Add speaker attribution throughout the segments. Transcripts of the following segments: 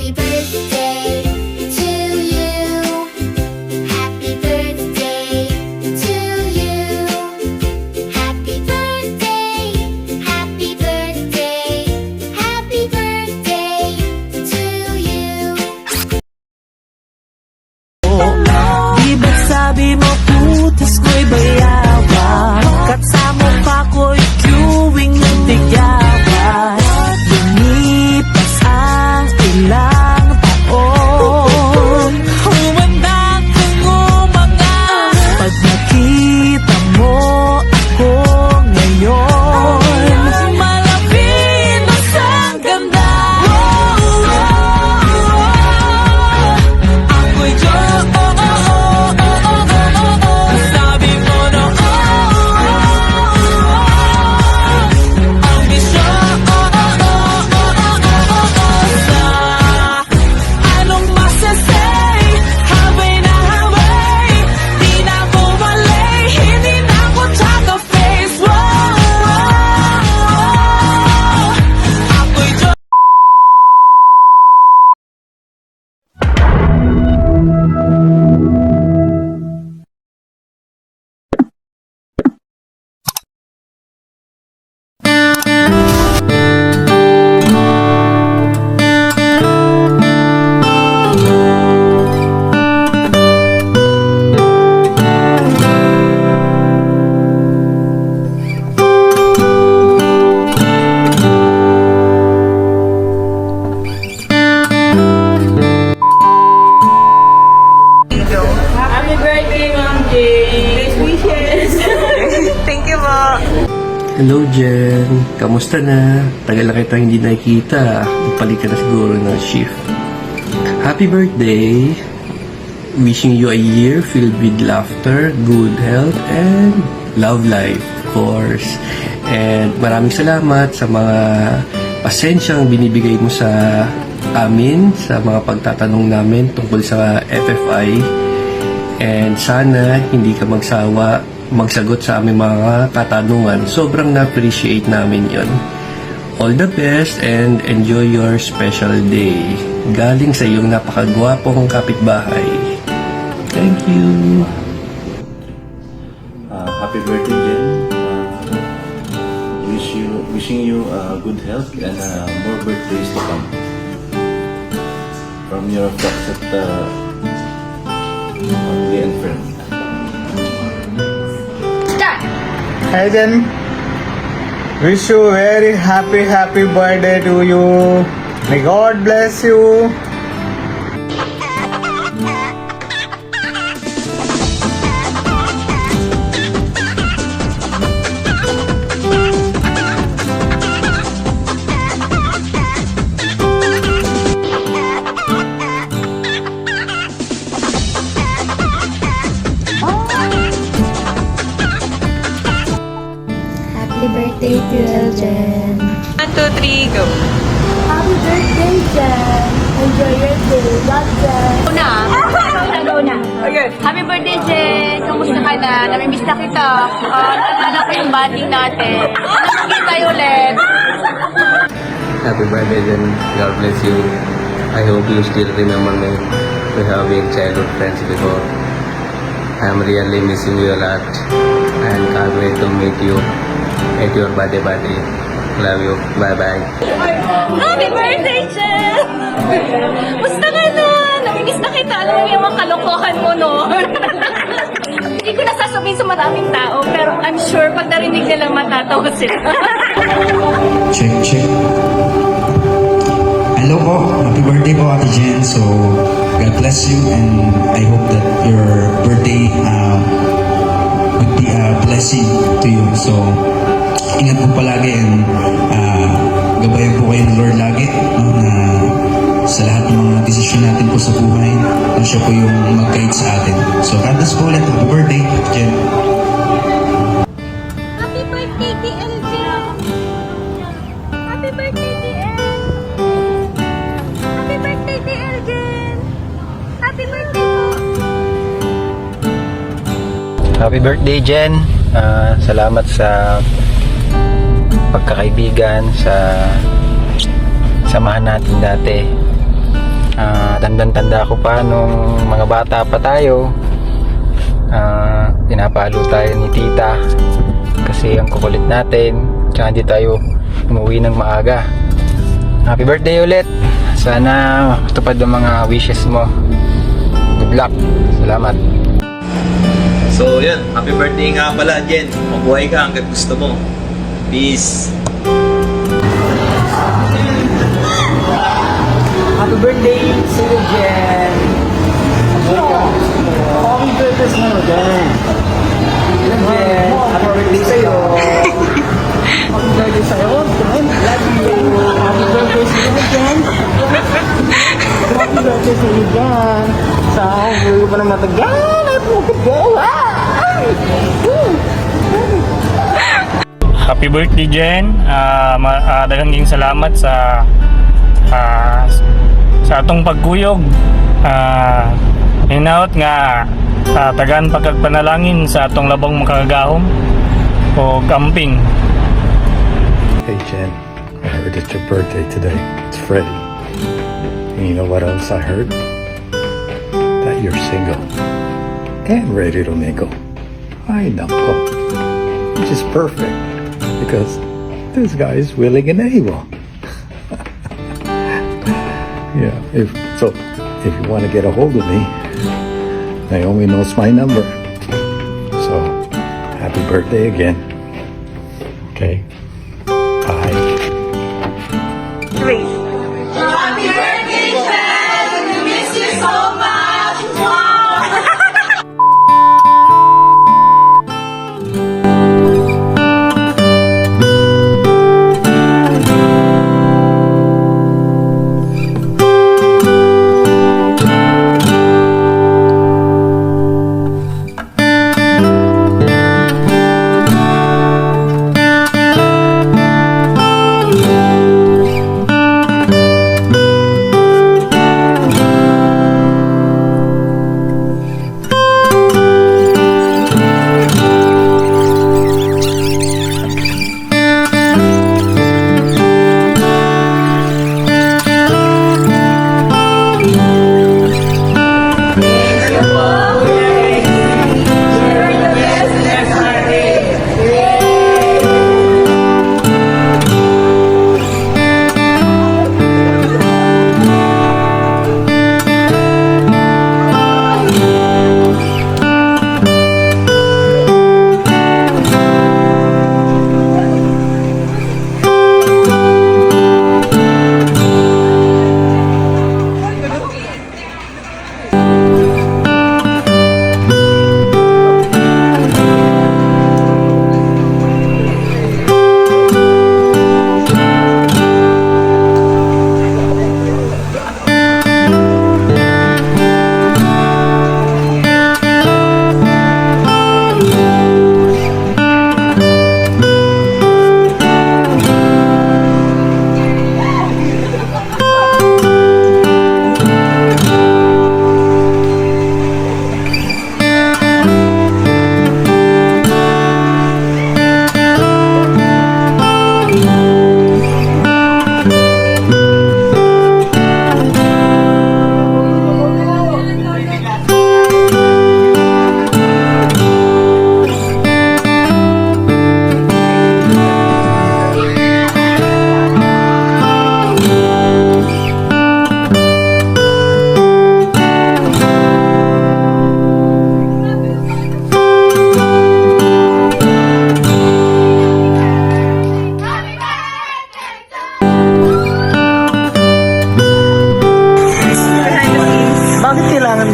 Speaker 1: Happy birthday to you. Happy birthday to you. Happy birthday, happy birthday, happy birthday to you.
Speaker 2: Di ba't sabi mo putis ko'y bayabas, kat sa mukha ko'y queuing ng tigyabas. Lumipas ang ilang taon, humanda kong umangat pag nakita mo ako ngayon. Malapit na sa ganda, ako'y Diyos. Sabi mo no, ang bisyon. Anong masasay? Habay na habay, di na ako malay, hindi na ako tsaka face. Ako'y Diyos.
Speaker 3: Happy birthday, Ma'am Jane! Best wishes! Thank you po!
Speaker 4: Hello Jen, kamusta na? Tagal na kita hindi nakikita. Balik ka na siguro ng shift. Happy birthday! Wishing you a year filled with laughter, good health, and love life, of course. And maraming salamat sa mga pasensyang binibigay mo sa amin, sa mga pagtatanong namin tungkol sa FFI. And sana hindi ka magsagot sa aming mga katanungan. Sobrang na-appreciate namin yon. All the best and enjoy your special day. Galing sa iyong napakagwapong kapitbahay. Thank you.
Speaker 5: Happy birthday, Jen. Wishing you good health and more birthdays to come. From your affectionate family and friends.
Speaker 6: Hi Jen, wish you very happy birthday to you. May God bless you.
Speaker 1: Happy birthday to Jen.
Speaker 3: 1, 2, 3, go!
Speaker 1: Happy birthday, Jen. Enjoy your day. Love, Jen.
Speaker 7: Go na.
Speaker 3: Okay.
Speaker 7: Happy birthday, Jen! Kamusta ka na? Namimiss na kita. Naalala ko yung bonding natin. Nakikita tayo ulit.
Speaker 4: Happy birthday Jen. God bless you. I hope you still remember me. We have been childhood friends before. I'm really missing you a lot. And can't wait to meet you at your birthday party. Love you. Bye-bye.
Speaker 7: Happy birthday, Jen! Musta ka na? Namimiss na kita. Alam mo yung mga kalokohan mo noon. Hindi ko nasasabihin sa maraming tao, pero I'm sure pag narinig nila matatawa sila.
Speaker 8: Check. Hello po. Happy birthday po, Ate Jen. So, God bless you and I hope that your birthday would be a blessing to you. So, ingat po palagi and gabayan po kayo ng Lord lagi, no, na sa lahat ng mga desisyon natin po sa buhay, na siya po yung mag-guide sa atin. So, God bless po ulit. Happy birthday, Ate Jen.
Speaker 7: Happy birthday, DL Jen! Happy birthday, DL! Happy birthday, DL Jen! Happy birthday po!
Speaker 9: Happy birthday, Jen. Salamat sa pagkakaibigan, sa samahan natin dati. Tandang-tanda ko pa nung mga bata pa tayo. Pinapalo tayo ni tita kasi ang kukulit natin, tsaka hindi tayo umuwi ng maaga. Happy birthday ulit. Sana matupad ang mga wishes mo. Good luck. Salamat.
Speaker 5: So yun, happy birthday nga pala Jen. Mabuhay ka hanggat gusto mo. Peace.
Speaker 3: Happy birthday sa iyo, Jen. Happy birthday sa iyo, Jen. Jen, happy birthday sa iyo. Happy birthday sa iyo, Jen. Love you. Happy birthday sa iyo, Jen. Happy birthday sa iyo, Jen. Sa ako pa na matagal. Happy
Speaker 10: Happy birthday, Jen. Daghang salamat sa atong pagkuyog. Hinaut nga tagaan pagkagpanalangin sa atong labang makagahom o camping.
Speaker 11: Hey Jen, I heard it's your birthday today. It's Freddie. And you know what else I heard? That you're single and ready to mingle. Ay nako, which is perfect because this guy is willing and able. Yeah, if you want to get a hold of me, Naomi knows my number. So, happy birthday again. Okay, bye.
Speaker 2: Happy birthday, Jen! We miss you so much!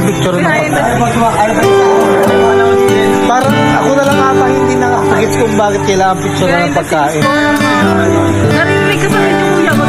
Speaker 3: picture na parang ako na lang ata hindi nakakagits kung bakit kailangan picture na ng pagkain.
Speaker 7: Narinig ka sa akin yung kuya ko